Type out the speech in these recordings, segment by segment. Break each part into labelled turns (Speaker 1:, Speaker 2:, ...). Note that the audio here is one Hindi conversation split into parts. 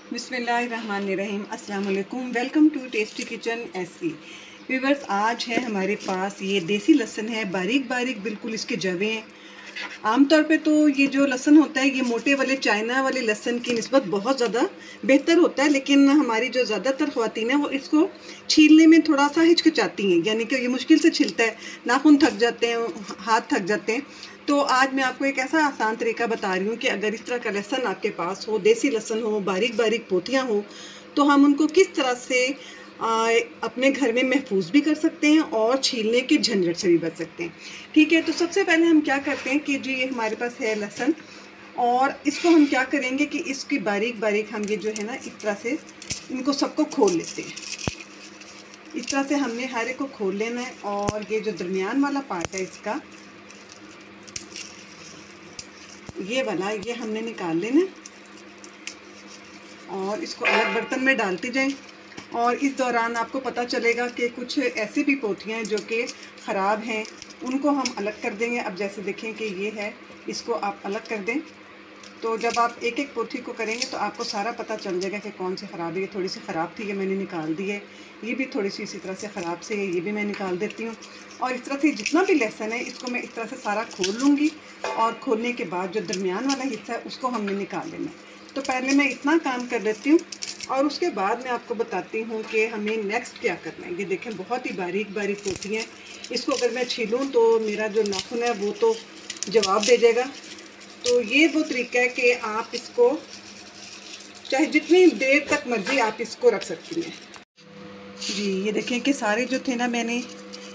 Speaker 1: बिस्मिल्लाहिर्रहमानिर्रहीम। अस्सलाम वालेकुम। Welcome to tasty kitchen SE. Viewers, आज है हमारे पास ये देसी लहसुन है, बारीक बारीक बिल्कुल इसके जवे हैं। आमतौर पे तो ये जो लहसुन होता है ये मोटे वाले चाइना वाले लहसुन की निस्बत बहुत ज़्यादा बेहतर होता है, लेकिन हमारी जो ज़्यादातर ख़वातीन हैं वो इसको छीलने में थोड़ा सा हिचकिचाती हैं, यानी कि ये मुश्किल से छिलता है, नाखून थक जाते हैं, हाथ थक जाते हैं। तो आज मैं आपको एक ऐसा आसान तरीका बता रही हूँ कि अगर इस तरह का लहसुन आपके पास हो, देसी लहसुन हो, बारीक बारीक पोथियाँ हो, तो हम उनको किस तरह से अपने घर में महफूज भी कर सकते हैं और छीलने के झंझट से भी बच सकते हैं। ठीक है, तो सबसे पहले हम क्या करते हैं कि जी ये हमारे पास है लहसुन, और इसको हम क्या करेंगे कि इसकी बारीक बारीक हम ये जो है ना इस तरह से इनको सबको खोल लेते हैं। इस तरह से हमने हर एक को खोल लेना है, और ये जो दरमियान वाला पार्ट है इसका, ये वाला, ये हमने निकाल लेना और इसको अलग बर्तन में डालती जाएं। और इस दौरान आपको पता चलेगा कि कुछ ऐसी भी पोथियाँ जो कि ख़राब हैं, उनको हम अलग कर देंगे। अब जैसे देखें कि ये है, इसको आप अलग कर दें। तो जब आप एक एक पोथी को करेंगे तो आपको सारा पता चल जाएगा कि कौन सी ख़राब है। ये थोड़ी सी ख़राब थी, ये मैंने निकाल दी है। ये भी थोड़ी सी इसी तरह से ख़राब से है, ये भी मैं निकाल देती हूँ। और इस तरह से जितना भी लहसुन है इसको मैं इस तरह से सारा खोल लूँगी, और खोलने के बाद जो दरमियान वाला हिस्सा है उसको हमने निकाल लेना है। तो पहले मैं इतना काम कर लेती हूँ, और उसके बाद मैं आपको बताती हूँ कि हमें नेक्स्ट क्या करना है। ये देखें, बहुत ही बारीक बारीक होती हैं। इसको अगर मैं छीलूँ तो मेरा जो नाखून है वो तो जवाब दे जाएगा। तो ये वो तरीका है कि आप इसको चाहे जितनी देर तक मर्जी आप इसको रख सकती हैं। जी ये देखें कि सारे जो थे ना, मैंने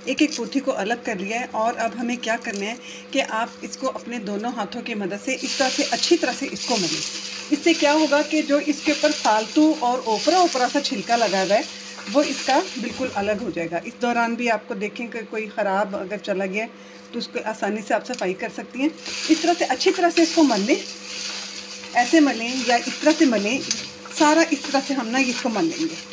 Speaker 1: एक एक पोथी को अलग कर लिया है। और अब हमें क्या करना है कि आप इसको अपने दोनों हाथों की मदद से इस तरह से अच्छी तरह से इसको मलें। इससे क्या होगा कि जो इसके ऊपर फालतू और ओपरा सा छिलका लगा हुआ है वो इसका बिल्कुल अलग हो जाएगा। इस दौरान भी आपको देखें कि कोई ख़राब अगर चला गया तो उसको आसानी से आप सफाई कर सकती हैं। इस तरह से अच्छी तरह से इसको मल लें, ऐसे मलें या इस तरह से मलें, सारा इस तरह से हम ना इसको मल लेंगे।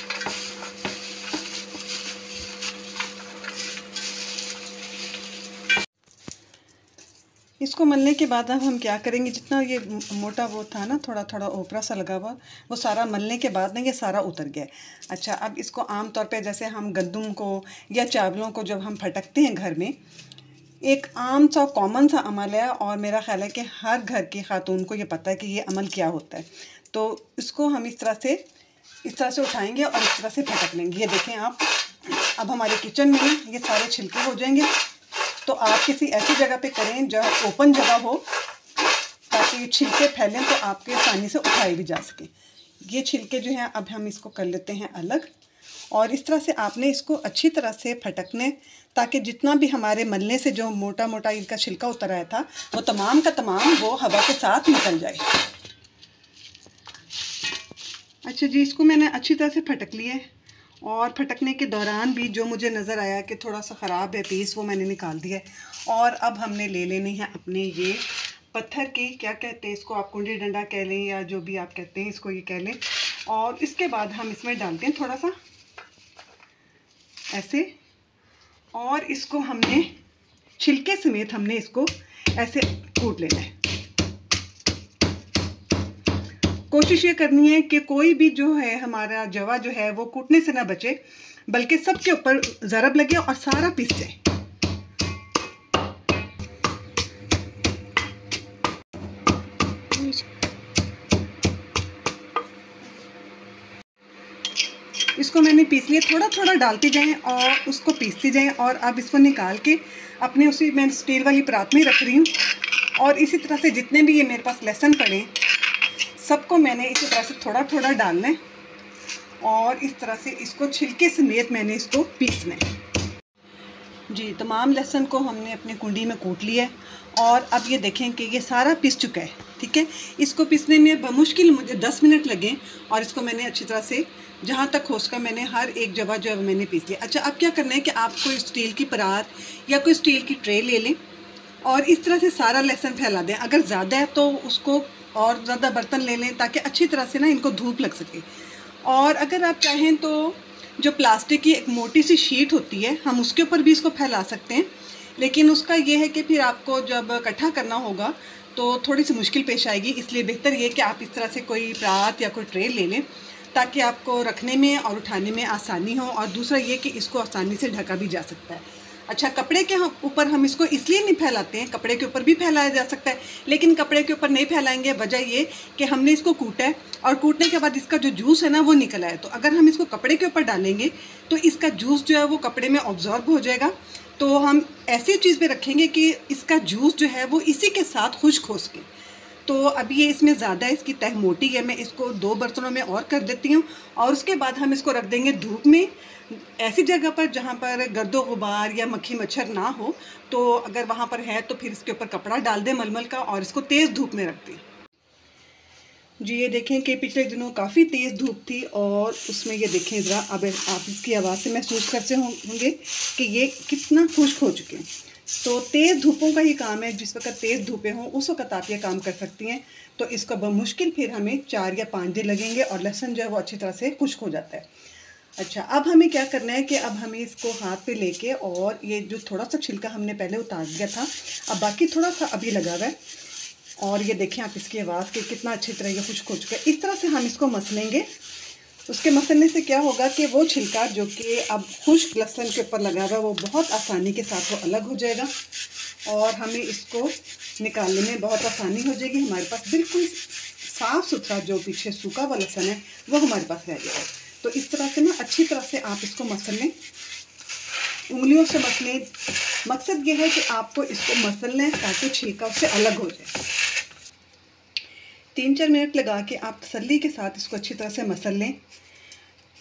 Speaker 1: इसको मलने के बाद अब हम क्या करेंगे, जितना ये मोटा वो था ना, थोड़ा थोड़ा ओपरा सा लगा हुआ, वो सारा मलने के बाद ना ये सारा उतर गया। अच्छा, अब इसको आम तौर पे जैसे हम गंदम को या चावलों को जब हम फटकते हैं घर में, एक आम सा कॉमन सा अमल है, और मेरा ख्याल है कि हर घर की खातून को ये पता है कि ये अमल क्या होता है। तो इसको हम इस तरह से उठाएँगे और इस तरह से फटक लेंगे। ये देखें आप, अब हमारे किचन में ये सारे छिलके हो जाएंगे। तो आप किसी ऐसी जगह पे करें जहाँ ओपन जगह हो, ताकि छिलके फैलें तो आपके आसानी से उठाए भी जा सके। ये छिलके जो हैं अब हम इसको कर लेते हैं अलग, और इस तरह से आपने इसको अच्छी तरह से फटकने, ताकि जितना भी हमारे मलने से जो मोटा मोटा इनका छिलका उतर आया था वो तमाम का तमाम वो हवा के साथ निकल जाए। अच्छा जी, इसको मैंने अच्छी तरह से फटक लिया है, और फटकने के दौरान भी जो मुझे नज़र आया कि थोड़ा सा ख़राब है पीस, वो मैंने निकाल दिया है। और अब हमने ले लेनी है अपने ये पत्थर की, क्या कहते हैं इसको, आप कुंडी डंडा कह लें या जो भी आप कहते हैं इसको ये कह लें। और इसके बाद हम इसमें डालते हैं थोड़ा सा ऐसे, और इसको हमने छिलके समेत हमने इसको ऐसे कूट लेना है। कोशिश ये करनी है कि कोई भी जो है हमारा जवा जो है वो कूटने से ना बचे, बल्कि सबके ऊपर ज़रब लगे और सारा पिस जाए। इसको मैंने पीस लिया, थोड़ा थोड़ा डालते जाएं और उसको पीसते जाएं। और अब इसको निकाल के अपने उसी मैं स्टील वाली परात में रख रही हूँ, और इसी तरह से जितने भी ये मेरे पास लहसुन पड़े सबको मैंने इसी तरह से थोड़ा थोड़ा डालना है, और इस तरह से इसको छिलके समेत मैंने इसको पीसना है। जी, तमाम लहसुन को हमने अपनी कुंडी में कूट लिया है, और अब ये देखें कि ये सारा पिस चुका है। ठीक है, इसको पीसने में बमुश्किल मुझे 10 मिनट लगे, और इसको मैंने अच्छी तरह से जहाँ तक हो सका मैंने हर एक जगह जो है मैंने पीस लिया। अच्छा, अब क्या करना है कि आप कोई स्टील की परात या कोई स्टील की ट्रे ले लें, और इस तरह से सारा लहसुन फैला दें। अगर ज़्यादा है तो उसको और ज़्यादा बर्तन ले लें, ताकि अच्छी तरह से ना इनको धूप लग सके। और अगर आप चाहें तो जो प्लास्टिक की एक मोटी सी शीट होती है, हम उसके ऊपर भी इसको फैला सकते हैं। लेकिन उसका ये है कि फिर आपको जब इकट्ठा करना होगा तो थोड़ी सी मुश्किल पेश आएगी। इसलिए बेहतर ये कि आप इस तरह से कोई परात या कोई ट्रे ले लें ताकि आपको रखने में और उठाने में आसानी हो। और दूसरा ये कि इसको आसानी से ढका भी जा सकता है। अच्छा, कपड़े के ऊपर हम इसको इसलिए नहीं फैलाते हैं, कपड़े के ऊपर भी फैलाया जा सकता है, लेकिन कपड़े के ऊपर नहीं फैलाएंगे। वजह ये कि हमने इसको कूटा है और कूटने के बाद इसका जो जूस है ना वो निकला है। तो अगर हम इसको कपड़े के ऊपर डालेंगे तो इसका जूस जो है वो कपड़े में ऑब्जॉर्ब हो जाएगा। तो हम ऐसी चीज़ पे रखेंगे कि इसका जूस जो है वो इसी के साथ खुश्क हो सके। तो अभी ये इसमें ज़्यादा इसकी तह मोटी है, मैं इसको 2 बर्तनों में और कर देती हूँ। और उसके बाद हम इसको रख देंगे धूप में, ऐसी जगह पर जहाँ पर गर्दो गुबार या मक्खी मच्छर ना हो। तो अगर वहाँ पर है तो फिर इसके ऊपर कपड़ा डाल दें मलमल का और इसको तेज़ धूप में रख दें। जी, ये देखें कि पिछले दिनों काफ़ी तेज़ धूप थी और उसमें ये देखें ज़रा, अब आप इसकी आवाज़ से महसूस करते होंगे कि ये कितना खुश्क हो चुके हैं। तो तेज़ धूपों का ही काम है, जिस वक्त तेज़ धूपें हों उस वक्त आप ये काम कर सकती हैं। तो इसको बमुश्किल फिर हमें 4 या 5 दिन लगेंगे और लहसुन जो है वो अच्छी तरह से खुश्क हो जाता है। अच्छा, अब हमें क्या करना है कि अब हमें इसको हाथ पे लेके, और ये जो थोड़ा सा छिलका हमने पहले उतार दिया था, अब बाकी थोड़ा सा अभी लगा हुआ है। और ये देखें आप इसकी आवाज़ के कितना अच्छी तरह ये खुश्क हो चुका है। इस तरह से हम इसको मसलेंगे। उसके मसलने से क्या होगा कि वो छिलका जो कि अब खुश्क लहसुन के ऊपर लगा हुआ है वो बहुत आसानी के साथ वो अलग हो जाएगा और हमें इसको निकालने में बहुत आसानी हो जाएगी। हमारे पास बिल्कुल साफ़ सुथरा जो पीछे सूखा हुआ लहसुन है वो हमारे पास रह जाएगा। तो इस तरह से ना अच्छी तरह से आप इसको मसल लें, उंगलियों से मसलें। मकसद ये है कि आपको इसको मसल लें ताकि छिलका उससे अलग हो जाए। 3-4 मिनट लगा के आप तसल्ली के साथ इसको अच्छी तरह से मसल लें।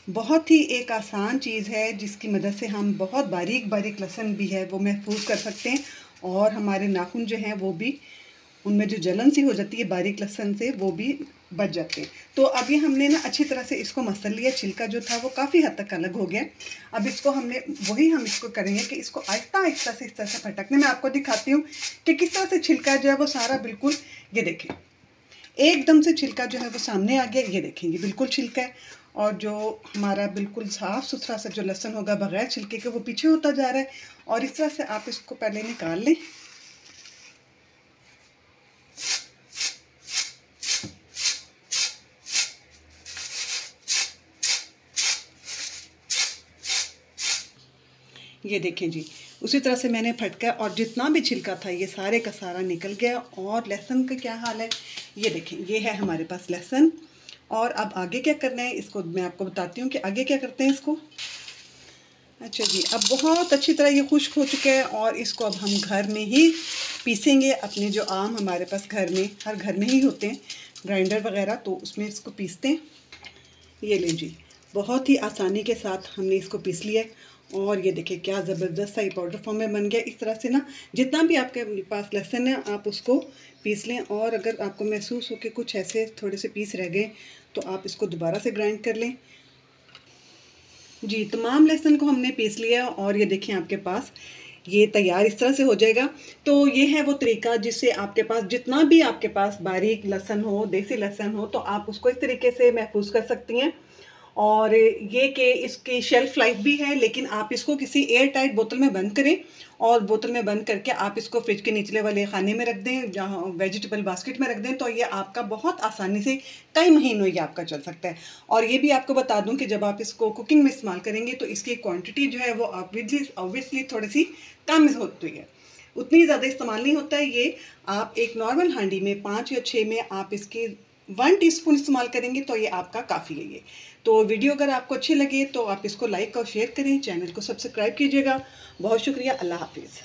Speaker 1: बहुत ही एक आसान चीज़ है जिसकी मदद से हम बहुत बारीक बारीक लहसुन भी है वो महफूज कर सकते हैं और हमारे नाखून जो हैं वो भी, उनमें जो जलन सी हो जाती है बारीक लहसुन से, वो भी बच जाते हैं। तो अभी हमने ना अच्छी तरह से इसको मसल लिया, छिलका जो था वो काफ़ी हद तक अलग हो गया। अब इसको हम इसको करेंगे कि इसको आहिस्ता आहिस्ता से इस तरह से फटकने में आपको दिखाती हूँ कि किस तरह से छिलका जो है वो सारा बिल्कुल, ये देखें एकदम से छिलका जो है वो सामने आ गया। ये देखेंगे बिल्कुल छिलका है और जो हमारा बिल्कुल साफ़ सुथरा सा जो लहसुन होगा बगैर छिलके के वो पीछे होता जा रहा है। और इस तरह से आप इसको पहले निकाल लें। ये देखें जी, उसी तरह से मैंने फटका और जितना भी छिलका था ये सारे का सारा निकल गया। और लहसुन का क्या हाल है, ये देखें, ये है हमारे पास लहसुन। और अब आगे क्या करना है इसको मैं आपको बताती हूँ कि आगे क्या करते हैं इसको। अच्छा जी, अब बहुत अच्छी तरह ये खुश्क हो चुका है और इसको अब हम घर में ही पीसेंगे। अपने जो आम हमारे पास घर में, हर घर में ही होते हैं ग्राइंडर वगैरह, तो उसमें इसको पीसते हैं। ये लें जी, बहुत ही आसानी के साथ हमने इसको पीस लिया है। और ये देखिए क्या ज़बरदस्त सा ये पाउडर फॉर्म में बन गया। इस तरह से ना जितना भी आपके पास लहसुन है आप उसको पीस लें। और अगर आपको महसूस हो कि कुछ ऐसे थोड़े से पीस रह गए तो आप इसको दोबारा से ग्राइंड कर लें। जी, तमाम लहसुन को हमने पीस लिया और ये देखें आपके पास ये तैयार इस तरह से हो जाएगा। तो ये है वो तरीका जिससे आपके पास जितना भी आपके पास बारीक लहसुन हो, देसी लहसुन हो, तो आप उसको इस तरीके से महफूज कर सकती हैं। और ये कि इसकी शेल्फ़ लाइफ भी है, लेकिन आप इसको किसी एयर टाइट बोतल में बंद करें और बोतल में बंद करके आप इसको फ्रिज के निचले वाले खाने में रख दें, जहाँ वेजिटेबल बास्केट में रख दें। तो ये आपका बहुत आसानी से कई महीनों ये आपका चल सकता है। और ये भी आपको बता दूं कि जब आप इसको कुकिंग में इस्तेमाल करेंगे तो इसकी क्वांटिटी जो है वो ऑब्वियसली थोड़ी सी कम होती है, उतनी ज़्यादा इस्तेमाल नहीं होता है। ये आप एक नॉर्मल हांडी में 5 या 6 में आप इसके 1 टीस्पून इस्तेमाल करेंगे तो ये आपका काफ़ी है। ये तो वीडियो अगर आपको अच्छी लगे तो आप इसको लाइक और शेयर करें, चैनल को सब्सक्राइब कीजिएगा। बहुत शुक्रिया, अल्लाह हाफिज़।